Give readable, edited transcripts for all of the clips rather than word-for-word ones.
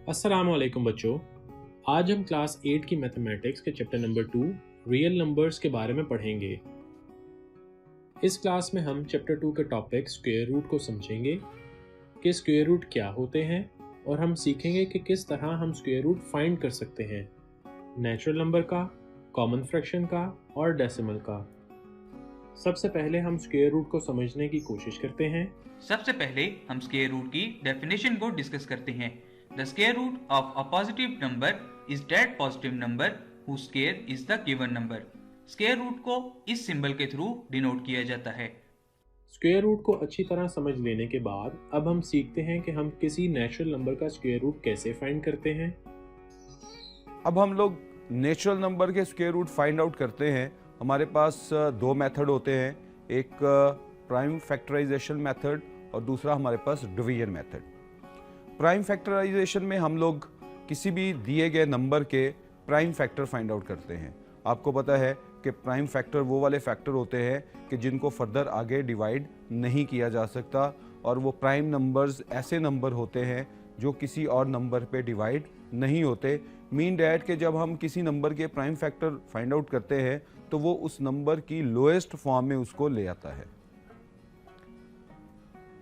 अस्सलाम वालेकुम बच्चों। आज हम क्लास 8 की मैथमेटिक्स के चैप्टर नंबर 2 रियल नंबर्स के बारे में पढ़ेंगे। इस क्लास में हम चैप्टर 2 के टॉपिक स्क्वायर रूट को समझेंगे कि स्क्वायर रूट क्या होते हैं और हम सीखेंगे कि किस तरह हम स्क्वायर रूट फाइंड कर सकते हैं, नेचुरल नंबर का, कॉमन फ्रैक्शन का और डेसिमल का। सबसे पहले हम स्क्वायर रूट को समझने की कोशिश करते हैं। सबसे पहले हम स्क्वायर रूट की डेफिनेशन को डिस्कस करते हैं। The square root of a positive number is that positive number whose square is the given number. Square root को इस सिंबल के थ्रू डिनोट किया जाता है। स्क्वायर रूट को अच्छी तरह समझ लेने के बाद अब हम सीखते हैं कि हम किसी नेचुरल नंबर का स्क्वायर रूट कैसे फाइंड करते हैं। अब हम लोग नेचुरल नंबर के स्क्वायर रूट फाइंड आउट करते हैं। हमारे पास दो मेथड होते हैं, एक प्राइम फैक्टराइजेशन मेथड और दूसरा हमारे पास डिवीजन मेथड। प्राइम फैक्टराइजेशन में हम लोग किसी भी दिए गए नंबर के प्राइम फैक्टर फाइंड आउट करते हैं। आपको पता है कि प्राइम फैक्टर वो वाले फैक्टर होते हैं कि जिनको फर्दर आगे डिवाइड नहीं किया जा सकता, और वो प्राइम नंबर्स ऐसे नंबर होते हैं जो किसी और नंबर पे डिवाइड नहीं होते। मीन डैट के जब हम किसी नंबर के प्राइम फैक्टर फाइंड आउट करते हैं तो वो उस नंबर की लोएस्ट फॉर्म में उसको ले आता है।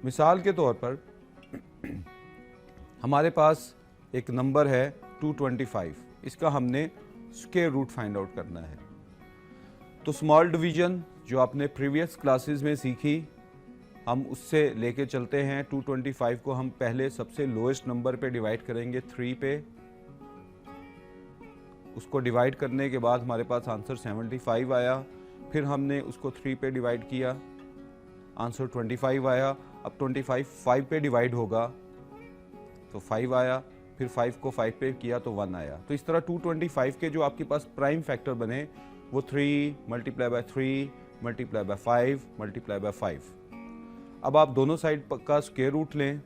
मिसाल के तौर पर हमारे पास एक नंबर है 225, इसका हमने स्क्वायर रूट फाइंड आउट करना है। तो स्मॉल डिवीजन जो आपने प्रीवियस क्लासेस में सीखी, हम उससे लेके चलते हैं। 225 को हम पहले सबसे लोएस्ट नंबर पे डिवाइड करेंगे 3 पे। उसको डिवाइड करने के बाद हमारे पास आंसर 75 आया। फिर हमने उसको 3 पे डिवाइड किया, आंसर 25 आया। अब 25 5 पे डिवाइड होगा तो 5 आया। फिर 5 को 5 पे किया तो 1 आया। तो इस तरह 225 के जो आपके पास प्राइम फैक्टर बने वो 3 multiply by 3 multiply by 5 multiply by 5। अब आप दोनों साइड का स्क्वायर रूट लें।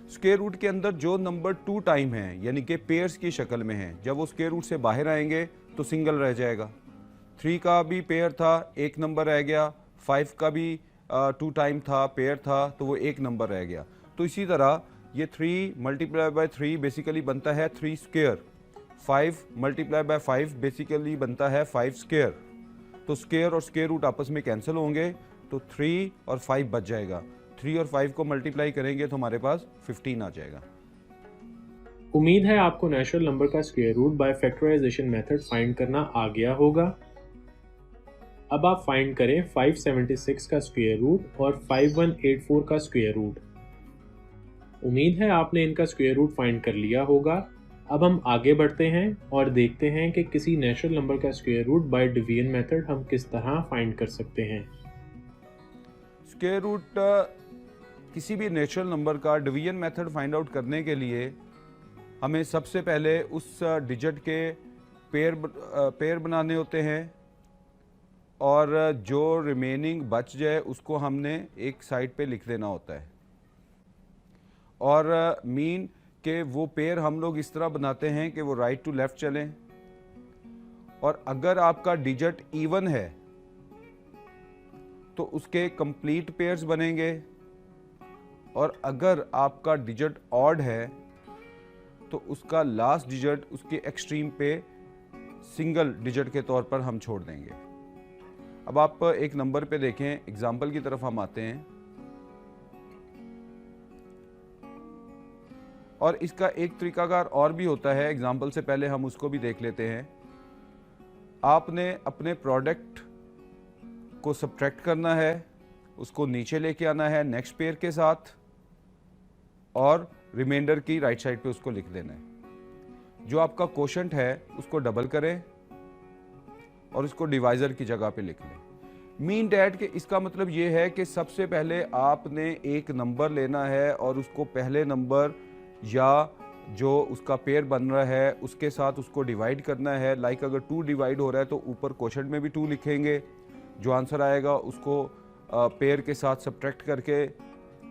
स्क्वायर रूट के अंदर जो नंबर 2 टाइम है यानी कि पेयर्स की शक्ल में है, जब वो स्क्वायर रूट से बाहर आएंगे तो सिंगल रह जाएगा। 3 का भी पेयर था, एक नंबर रह गया। 5 का भी 2 टाइम था, पेयर था, तो वो एक नंबर रह गया। तो इसी तरह ये 3 मल्टीप्लाई बाय 3 बेसिकली बनता है 3 स्क्वायर। 5 मल्टीप्लाई बाय 5 बेसिकली बनता है 5 स्क्वायर। तो स्क्वायर और स्क्वायर रूट आपस में कैंसिल होंगे तो 3 और 5 बच जाएगा। 3 और 5 को मल्टीप्लाई करेंगे तो हमारे पास 15 आ जाएगा। उम्मीद है आपको नेचुरल नंबर का square root by factorization method find करना आ गया होगा। अब आप फाइंड करें 576 का स्क्वायर रूट और 5184 का स्क्वायर रूट। उम्मीद है आपने इनका स्क्वायर रूट फाइंड कर लिया होगा। अब हम आगे बढ़ते हैं और देखते हैं कि किसी नेचुरल नंबर का square root by division method हम किस तरह फाइंड कर सकते हैं। स्क्वायर रूट किसी भी नेचुरल नंबर का डिवीजन मेथड फाइंड आउट करने के लिए हमें सबसे पहले उस डिजिट के पेयर बनाने होते हैं, और जो रिमेनिंग बच जाए उसको हमने एक साइड पे लिख देना होता है। और मीन के वो पेयर हम लोग इस तरह बनाते हैं कि वो राइट टू लेफ्ट चलें। और अगर आपका डिजिट इवन है तो उसके कंप्लीट पेयर्स बनेंगे, और अगर आपका डिजिट ऑड है तो उसका लास्ट डिजिट उसके एक्सट्रीम पे सिंगल डिजिट के तौर पर हम छोड़ देंगे। अब आप एक नंबर पे देखें, एग्जाम्पल की तरफ हम आते हैं। और इसका एक तरीकाकार और भी होता है, एग्जाम्पल से पहले हम उसको भी देख लेते हैं। आपने अपने प्रोडक्ट को सब्ट्रैक्ट करना है, उसको नीचे लेके आना है नेक्स्ट पेयर के साथ, और रिमाइंडर की राइट साइड पे उसको लिख देना है। जो आपका कोशेंट है उसको डबल करें और उसको डिवाइजर की जगह पे लिख लें। मीन डैट के इसका मतलब ये है कि सबसे पहले आपने एक नंबर लेना है और उसको पहले नंबर या जो उसका पेयर बन रहा है उसके साथ उसको डिवाइड करना है। लाइक अगर 2 डिवाइड हो रहा है तो ऊपर कोशेंट में भी 2 लिखेंगे, जो आंसर आएगा उसको पेयर के साथ सब्ट्रैक्ट करके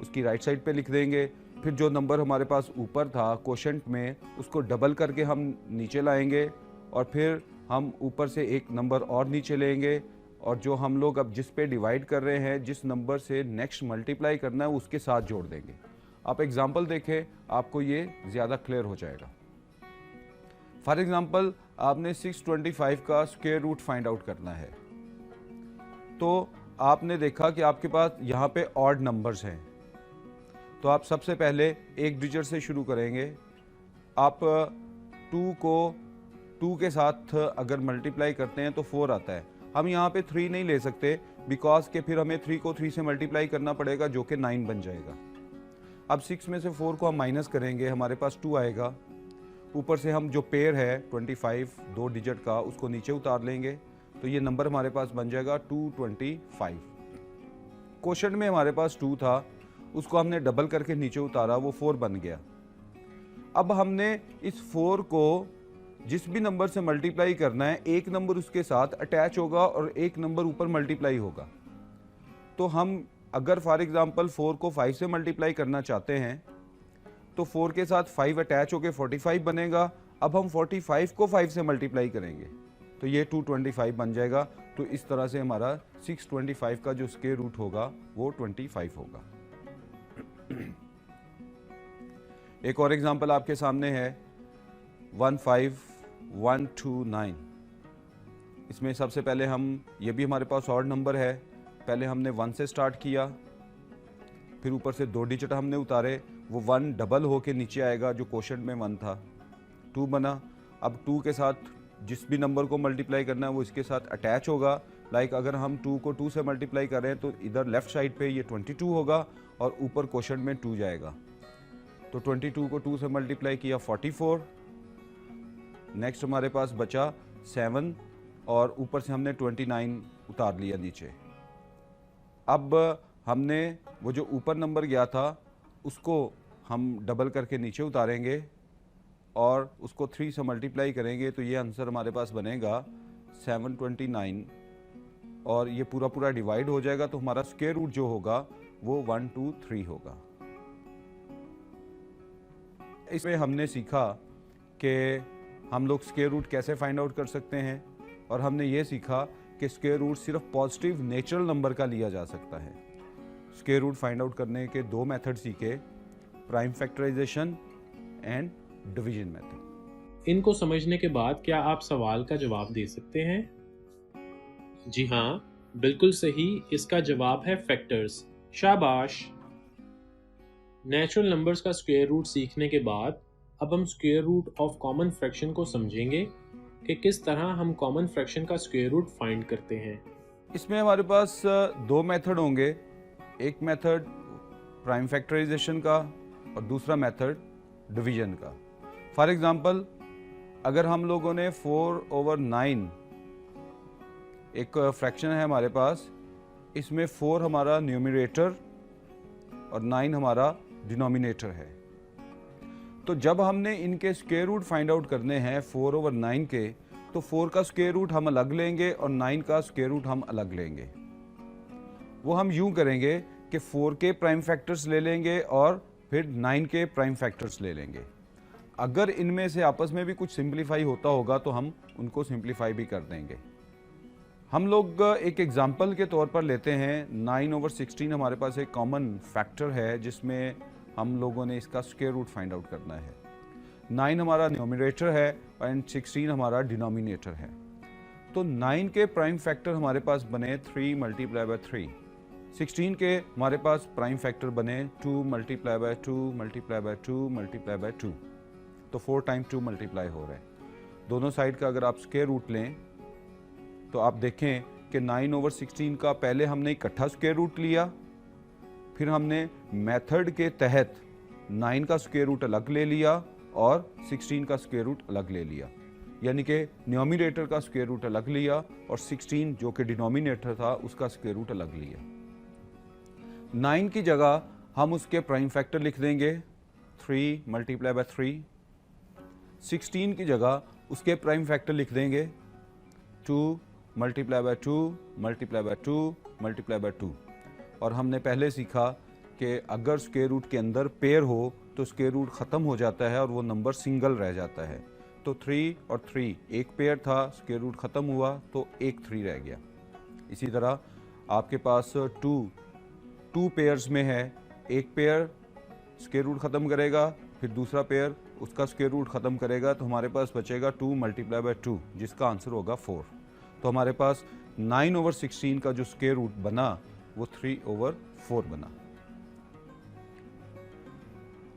उसकी राइट साइड पे लिख देंगे। फिर जो नंबर हमारे पास ऊपर था कोशेंट में उसको डबल करके हम नीचे लाएंगे, और फिर हम ऊपर से एक नंबर और नीचे लेंगे, और जो हम लोग अब जिस पे डिवाइड कर रहे हैं, जिस नंबर से नेक्स्ट मल्टीप्लाई करना है उसके साथ जोड़ देंगे। आप एग्जाम्पल देखें, आपको ये ज़्यादा क्लियर हो जाएगा। फॉर एग्जाम्पल आपने 625 का स्क्वायर रूट फाइंड आउट करना है, तो आपने देखा कि आपके पास यहाँ पे ऑड नंबर्स हैं, तो आप सबसे पहले एक डिजिट से शुरू करेंगे। आप 2 को 2 के साथ अगर मल्टीप्लाई करते हैं तो 4 आता है। हम यहाँ पे 3 नहीं ले सकते बिकॉज के फिर हमें 3 को 3 से मल्टीप्लाई करना पड़ेगा जो कि 9 बन जाएगा। अब 6 में से 4 को हम माइनस करेंगे, हमारे पास 2 आएगा। ऊपर से हम जो पेयर है 25 2 डिजिट का उसको नीचे उतार लेंगे, तो ये नंबर हमारे पास बन जाएगा 225। क्वोशंट में हमारे पास 2 था, उसको हमने डबल करके नीचे उतारा, वो 4 बन गया। अब हमने इस 4 को जिस भी नंबर से मल्टीप्लाई करना है, एक नंबर उसके साथ अटैच होगा और एक नंबर ऊपर मल्टीप्लाई होगा। तो हम अगर फॉर एग्जांपल 4 को 5 से मल्टीप्लाई करना चाहते हैं तो 4 के साथ 5 अटैच होकर 45 बनेगा। अब हम 45 को 5 से मल्टीप्लाई करेंगे तो ये 225 बन जाएगा। तो इस तरह से हमारा 625 का जो स्क्वायर रूट होगा वो 25 होगा। एक और एग्जांपल आपके सामने है 15129। इसमें सबसे पहले ये भी हमारे पास ऑड नंबर है, पहले हमने 1 से स्टार्ट किया, फिर ऊपर से 2 डिजिट हमने उतारे, वो 1 डबल होके नीचे आएगा जो क्वोशंट में 1 था, 2 बना। अब 2 के साथ जिस भी नंबर को मल्टीप्लाई करना है वो इसके साथ अटैच होगा। लाइक अगर हम 2 को 2 से मल्टीप्लाई कर रहे हैं तो इधर लेफ्ट साइड पे ये 22 होगा और ऊपर क्वोशंट में 2 जाएगा। तो 22 को 2 से मल्टीप्लाई किया 44। नेक्स्ट हमारे पास बचा 7 और ऊपर से हमने 29 उतार लिया नीचे। अब हमने वो जो ऊपर नंबर गया था उसको हम डबल करके नीचे उतारेंगे और उसको 3 से मल्टीप्लाई करेंगे, तो ये आंसर हमारे पास बनेगा 729 और ये पूरा पूरा डिवाइड हो जाएगा। तो हमारा स्क्वायर रूट जो होगा वो 123 होगा। इसमें हमने सीखा कि हम लोग स्क्वायर रूट कैसे फाइंड आउट कर सकते हैं और हमने ये सीखा कि स्क्वायर रूट सिर्फ पॉजिटिव नेचुरल नंबर का लिया जा सकता है। स्क्वायर रूट फाइंड आउट करने के 2 मेथड सीखे, prime factorization and division method. इनको समझने के बाद क्या आप सवाल का जवाब दे सकते हैं? जी हाँ, बिल्कुल सही। इसका जवाब है फैक्टर्स। शाबाश। नेचुरल नंबर्स का स्क्वायर रूट सीखने के बाद अब हम square root of common fraction को समझेंगे कि किस तरह हम कॉमन फ्रैक्शन का स्क्वायर रूट फाइंड करते हैं। इसमें हमारे पास 2 मेथड होंगे, एक मेथड प्राइम फैक्टराइजेशन का और दूसरा मेथड डिवीजन का। फॉर एग्जांपल अगर हम लोगों ने 4/9 एक फ्रैक्शन है हमारे पास, इसमें 4 हमारा न्यूमरेटर और 9 हमारा डिनोमिनेटर है, तो जब हमने इनके स्क्वायर रूट फाइंड आउट करने हैं 4/9 के, तो 4 का स्क्वायर रूट हम अलग लेंगे और 9 का स्क्वायर रूट हम अलग लेंगे। वो हम यूं करेंगे कि 4 के प्राइम फैक्टर्स ले लेंगे और फिर 9 के प्राइम फैक्टर्स ले लेंगे। अगर इनमें से आपस में भी कुछ सिंप्लीफाई होता होगा तो हम उनको सिंप्लीफाई भी कर देंगे। हम लोग एक एग्जांपल के तौर पर लेते हैं 9/16 हमारे पास एक कॉमन फैक्टर है जिसमें हम लोगों ने इसका स्क्वायर रूट फाइंड आउट करना है। 9 हमारा न्यूमरेटर है एंड 16 हमारा डिनोमिनेटर है। तो 9 के प्राइम फैक्टर हमारे पास बने 3 × 3। 16 के हमारे पास प्राइम फैक्टर बने 2 × 2 × 2 × 2। तो 4 टाइम 2 मल्टीप्लाई हो रहा है। दोनों साइड का अगर आप स्क्वायर रूट लें तो आप देखें कि 9/16 का पहले हमने इकट्ठा स्क्वायर रूट लिया, फिर हमने मेथड के तहत 9 का स्क्वायर रूट अलग ले लिया और 16 का स्क्वायर रूट अलग ले लिया, यानी कि न्यूमरेटर का स्क्वायर रूट अलग लिया और 16 जो कि डिनोमिनेटर था उसका स्क्वायर रूट अलग लिया। 9 की जगह हम उसके प्राइम फैक्टर लिख देंगे 3 × 3। 16 की जगह उसके प्राइम फैक्टर लिख देंगे 2 × 2 × 2 × 2। और हमने पहले सीखा कि अगर स्क्वायर रूट के अंदर पेयर हो तो स्क्वायर रूट ख़त्म हो जाता है और वो नंबर सिंगल रह जाता है। तो 3 और 3 एक पेयर था, स्क्वायर रूट ख़त्म हुआ तो एक 3 रह गया। इसी तरह आपके पास 2 पेयर्स में है, एक पेयर स्क्वायर रूट ख़त्म करेगा, फिर दूसरा पेयर उसका स्क्वायर रूट ख़त्म करेगा, तो हमारे पास बचेगा 2 मल्टीप्लाई बाय 2, जिसका आंसर होगा 4। तो हमारे पास 9/16 का जो स्क्वायर रूट बना वो 3/4 बना।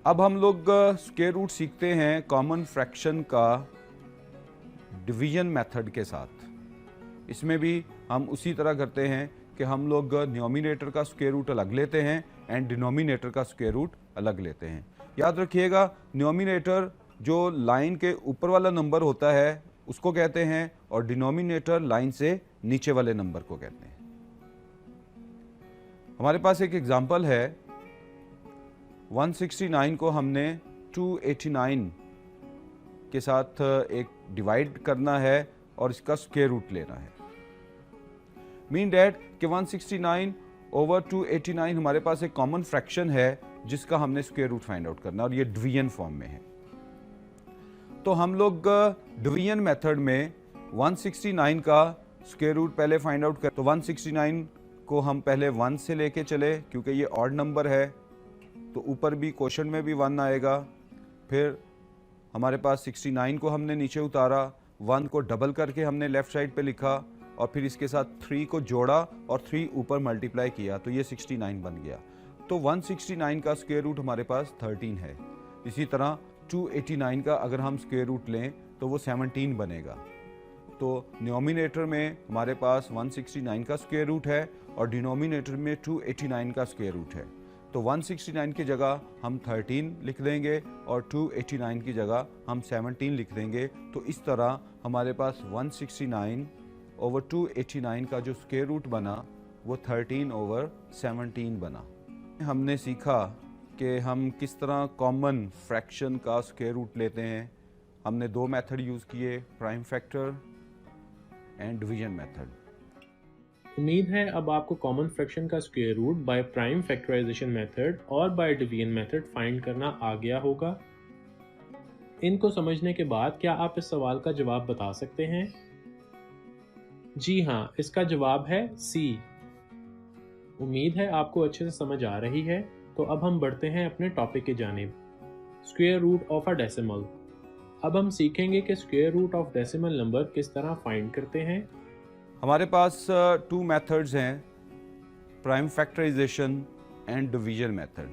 अब हम लोग स्क्वायर रूट सीखते हैं कॉमन फ्रैक्शन का डिवीजन मेथड के साथ। इसमें भी हम उसी तरह करते हैं कि हम लोग न्यूमरेटर का स्क्वायर रूट अलग लेते हैं एंड डिनोमिनेटर का स्क्वायर रूट अलग लेते हैं। याद रखिएगा, न्यूमरेटर जो लाइन के ऊपर वाला नंबर होता है उसको कहते हैं, और डिनोमिनेटर लाइन से नीचे वाले नंबर को कहते हैं। हमारे पास एक एग्जांपल है, 169 को हमने 289 के साथ एक डिवाइड करना है और इसका स्क्वायर रूट लेना है। मीन डैट कि 169/289 हमारे पास एक कॉमन फ्रैक्शन है जिसका हमने स्क्वायर रूट फाइंड आउट करना, और ये डिवीजन फॉर्म में है। तो हम लोग डिवीजन मेथड में 169 का स्क्वायर रूट पहले फाइंड आउट कर, तो 169 को हम पहले 1 से लेके चले, क्योंकि ये ऑड नंबर है तो ऊपर भी क्वेश्चन में भी 1 आएगा। फिर हमारे पास 69 को हमने नीचे उतारा, 1 को डबल करके हमने लेफ्ट साइड पे लिखा, और फिर इसके साथ 3 को जोड़ा और 3 ऊपर मल्टीप्लाई किया, तो ये 69 बन गया। तो 169 का स्क्वायर रूट हमारे पास 13 है। इसी तरह 289 का अगर हम स्क्वायर रूट लें तो वो 17 बनेगा। तो न्यूमरेटर में हमारे पास 169 का स्क्वायर रूट है और डिनोमिनेटर में 289 का स्क्वायर रूट है। तो 169 की जगह हम 13 लिख देंगे और 289 की जगह हम 17 लिख देंगे। तो इस तरह हमारे पास 169/289 का जो स्क्वायर रूट बना वो 13/17 बना। हमने सीखा कि हम किस तरह कॉमन फ्रैक्शन का स्क्वायर रूट लेते हैं। हमने 2 मेथड यूज़ किए, prime factor and division method. उम्मीद है अब आपको कॉमन फ्रैक्शन का square root by prime factorization method और बाय डिवीजन मेथड फाइंड करना आ गया होगा। इनको समझने के बाद क्या आप इस सवाल का जवाब बता सकते हैं? जी हाँ, इसका जवाब है सी। उम्मीद है आपको अच्छे से समझ आ रही है। तो अब हम बढ़ते हैं अपने टॉपिक की जानिब, square root of a decimal. अब हम सीखेंगे कि square root of decimal number किस तरह फाइंड करते हैं। हमारे पास 2 मेथड्स हैं, prime factorization and division method.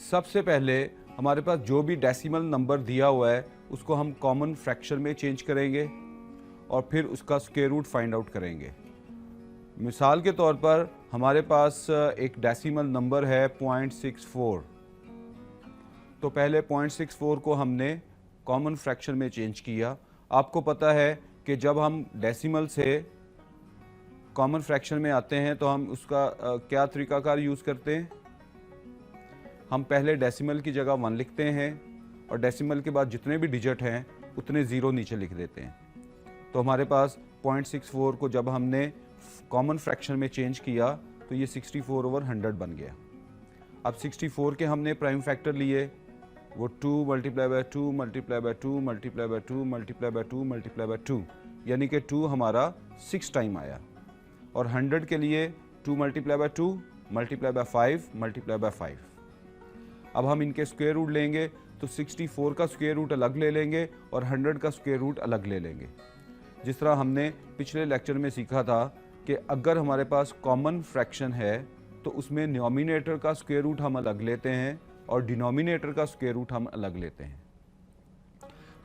सबसे पहले हमारे पास जो भी डेसिमल नंबर दिया हुआ है उसको हम कॉमन फ्रैक्शन में चेंज करेंगे और फिर उसका स्क्वायर रूट फाइंड आउट करेंगे। मिसाल के तौर पर हमारे पास एक डेसिमल नंबर है 0.64, तो पहले 0.64 को हमने कॉमन फ्रैक्शन में चेंज किया। आपको पता है कि जब हम डेसिमल से कॉमन फ्रैक्शन में आते हैं तो हम उसका क्या तरीकाकार यूज़ करते हैं। हम पहले डेसिमल की जगह 1 लिखते हैं और डेसिमल के बाद जितने भी डिजिट हैं उतने ज़ीरो नीचे लिख देते हैं। तो हमारे पास 0.64 को जब हमने कॉमन फ्रैक्शन में चेंज किया तो ये 64/100 बन गया। अब 64 के हमने प्राइम फैक्टर लिए, वो 2 multiply by 2 multiply by 2 multiply by 2 multiply by 2 multiply by 2, यानी कि 2 हमारा 6 टाइम आया। और 100 के लिए 2 multiply by 2 multiply by 5 multiply by 5। अब हम इनके स्क्वायर रूट लेंगे तो 64 का स्क्वायर रूट अलग ले लेंगे और 100 का स्क्वायर रूट अलग ले लेंगे। जिस तरह हमने पिछले लेक्चर में सीखा था कि अगर हमारे पास कॉमन फ्रैक्शन है तो उसमें न्यूमरेटर का स्क्वायर रूट हम अलग लेते हैं और डिनोमिनेटर का स्क्वायर रूट हम अलग लेते हैं।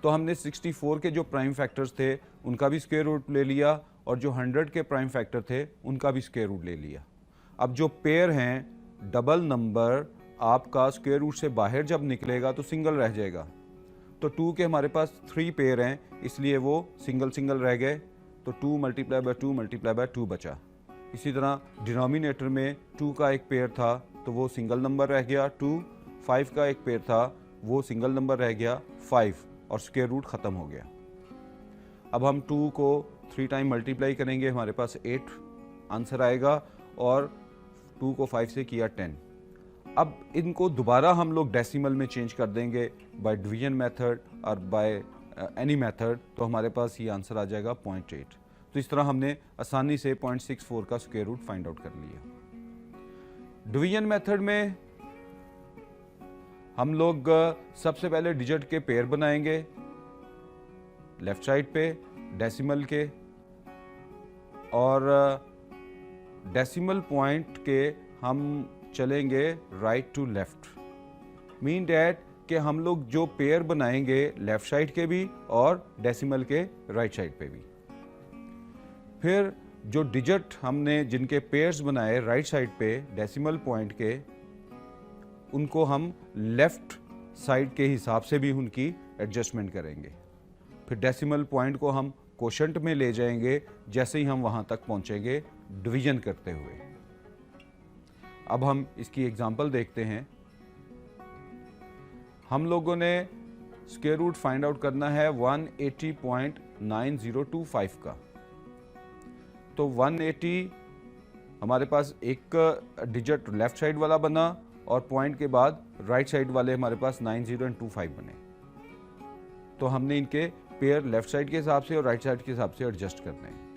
तो हमने 64 के जो प्राइम फैक्टर्स थे उनका भी स्क्वायर रूट ले लिया और जो 100 के प्राइम फैक्टर थे उनका भी स्क्वायर रूट ले लिया। अब जो पेयर हैं, डबल नंबर आपका स्क्वायर रूट से बाहर जब निकलेगा तो सिंगल रह जाएगा। तो 2 के हमारे पास 3 पेयर हैं, इसलिए वो सिंगल सिंगल रह गए। तो 2 मल्टीप्लाई बाय 2 मल्टीप्लाई बाय 2 बचा। इसी तरह डिनोमिनेटर में 2 का एक पेयर था तो वो सिंगल नंबर रह गया 2, 5 का एक पेयर था वो सिंगल नंबर रह गया 5, और स्क्वायर रूट ख़त्म हो गया। अब हम 2 को 3 टाइम मल्टीप्लाई करेंगे, हमारे पास 8 आंसर आएगा, और 2 को 5 से किया 10। अब इनको दोबारा हम लोग डेसिमल में चेंज कर देंगे बाय डिवीजन मेथड और बाय एनी मेथड, तो हमारे पास ये आंसर आ जाएगा 0.8। तो इस तरह हमने आसानी से 0.64 का स्क्वायर रूट फाइंड आउट कर लिया। डिवीजन मेथड में हम लोग सबसे पहले डिजिट के पेयर बनाएंगे लेफ्ट साइड पे डेसिमल के, और डेसिमल पॉइंट के हम चलेंगे right to left, mean that कि हम लोग जो पेयर बनाएंगे लेफ्ट साइड के भी और डेसिमल के राइट साइड पे भी। फिर जो डिजिट हमने जिनके पेयर्स बनाए राइट साइड पे डेसिमल पॉइंट के, उनको हम लेफ्ट साइड के हिसाब से भी उनकी एडजस्टमेंट करेंगे। फिर डेसिमल पॉइंट को हम कोशेंट में ले जाएंगे जैसे ही हम वहाँ तक पहुँचेंगे डिवीजन करते हुए। अब हम इसकी एग्जांपल देखते हैं। हम लोगों ने स्क्वायर रूट फाइंड आउट करना है 180.9025 का। तो 180 हमारे पास एक डिजिट लेफ्ट साइड वाला बना और पॉइंट के बाद राइट साइड वाले हमारे पास 90 और 25 बने। तो हमने इनके पेयर लेफ्ट साइड के हिसाब से और राइट साइड के हिसाब से एडजस्ट करने हैं।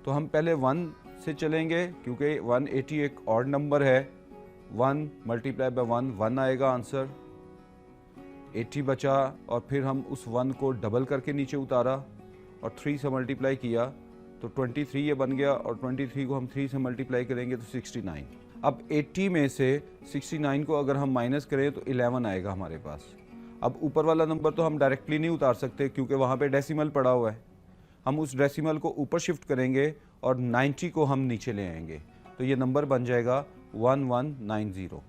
तो हम पहले 1 से चलेंगे क्योंकि 180 एक ऑड नंबर है। 1 मल्टीप्लाई बाय 1 आएगा आंसर। 80 बचा और फिर हम उस 1 को डबल करके नीचे उतारा और 3 से मल्टीप्लाई किया तो 23 ये बन गया, और 23 को हम 3 से मल्टीप्लाई करेंगे तो 69। अब 80 में से 69 को अगर हम माइनस करें तो 11 आएगा हमारे पास। अब ऊपर वाला नंबर तो हम डायरेक्टली नहीं उतार सकते क्योंकि वहाँ पे डेसिमल पड़ा हुआ है। हम उस डेसिमल को ऊपर शिफ्ट करेंगे और 90 को हम नीचे ले आएंगे तो ये नंबर बन जाएगा 1190।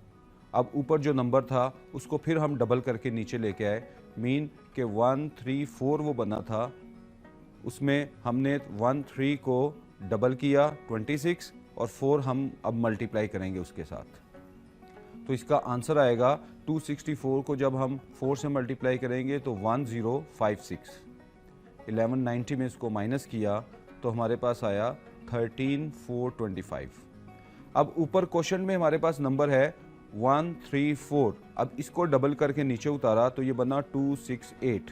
अब ऊपर जो नंबर था उसको फिर हम डबल करके नीचे लेके आए, मीन कि 134 वो बना था, उसमें हमने 13 को डबल किया 26 और 4 हम अब मल्टीप्लाई करेंगे उसके साथ। तो इसका आंसर आएगा 264 को जब हम 4 से मल्टीप्लाई करेंगे तो 1056। 1190 में इसको माइनस किया तो हमारे पास आया 13425। अब ऊपर क्वेश्चन में हमारे पास नंबर है 134। अब इसको डबल करके नीचे उतारा तो ये बना 268।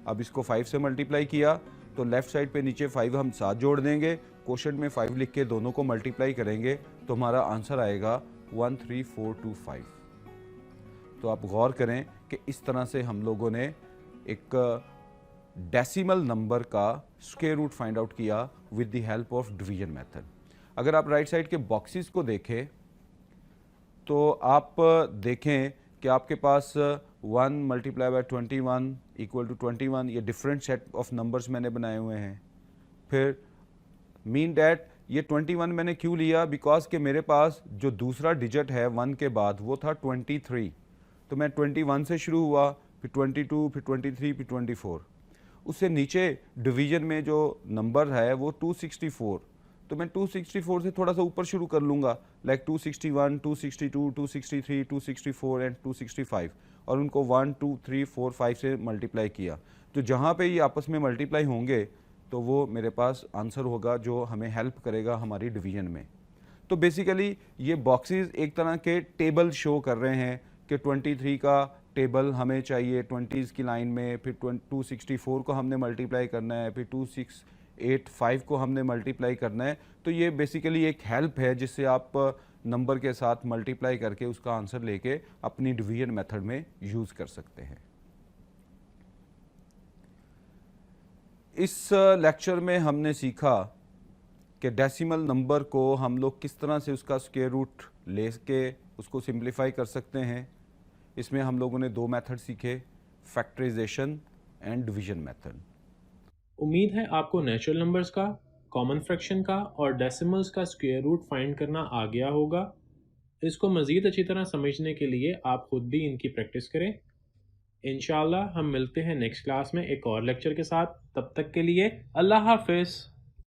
अब इसको 5 से मल्टीप्लाई किया तो लेफ्ट साइड पे नीचे 5 हम साथ जोड़ देंगे, क्वेश्चन में 5 लिख के दोनों को मल्टीप्लाई करेंगे तो हमारा आंसर आएगा 13425। तो आप गौर करें कि इस तरह से हम लोगों ने एक डेसिमल नंबर का स्क्वायर रूट फाइंड आउट किया with the help of division method. अगर आप राइट साइड के बॉक्सेस को देखें तो आप देखें कि आपके पास 1 मल्टीप्लाई बाय 21 इक्वल टू 21, ये डिफरेंट सेट ऑफ नंबर्स मैंने बनाए हुए हैं। फिर मीन डैट ये 21 मैंने क्यों लिया, बिकॉज कि मेरे पास जो दूसरा डिजिट है 1 के बाद वो था 23। तो मैं 21 से शुरू हुआ, फिर 22, फिर 23, फिर 24। उससे नीचे डिवीजन में जो नंबर है वो 264, तो मैं 264 से थोड़ा सा ऊपर शुरू कर लूँगा, लाइक 261, 262, 263, 264 एंड 265, और उनको 1, 2, 3, 4, 5 से मल्टीप्लाई किया। तो जहाँ पे ये आपस में मल्टीप्लाई होंगे तो वो मेरे पास आंसर होगा जो हमें हेल्प करेगा हमारी डिवीजन में। तो बेसिकली ये बॉक्सेस एक तरह के टेबल शो कर रहे हैं कि 23 का टेबल हमें चाहिए 20s की लाइन में, फिर 264 को हमने मल्टीप्लाई करना है, फिर 2685 को हमने मल्टीप्लाई करना है। तो ये बेसिकली एक हेल्प है जिससे आप नंबर के साथ मल्टीप्लाई करके उसका आंसर लेके अपनी डिवीजन मेथड में यूज़ कर सकते हैं। इस लेक्चर में हमने सीखा कि डेसिमल नंबर को हम लोग किस तरह से उसका स्क्वायर रूट ले के उसको सिंप्लीफाई कर सकते हैं। इसमें हम लोगों ने 2 मेथड सीखे, फैक्टराइजेशन एंड डिवीजन मेथड। उम्मीद है आपको नेचुरल नंबर्स का, कॉमन फ्रैक्शन का और डेसिमल्स का स्क्वायर रूट फाइंड करना आ गया होगा। इसको मज़ीद अच्छी तरह समझने के लिए आप खुद भी इनकी प्रैक्टिस करें। इंशाल्लाह हम मिलते हैं नेक्स्ट क्लास में एक और लेक्चर के साथ। तब तक के लिए अल्लाह हाफिज़।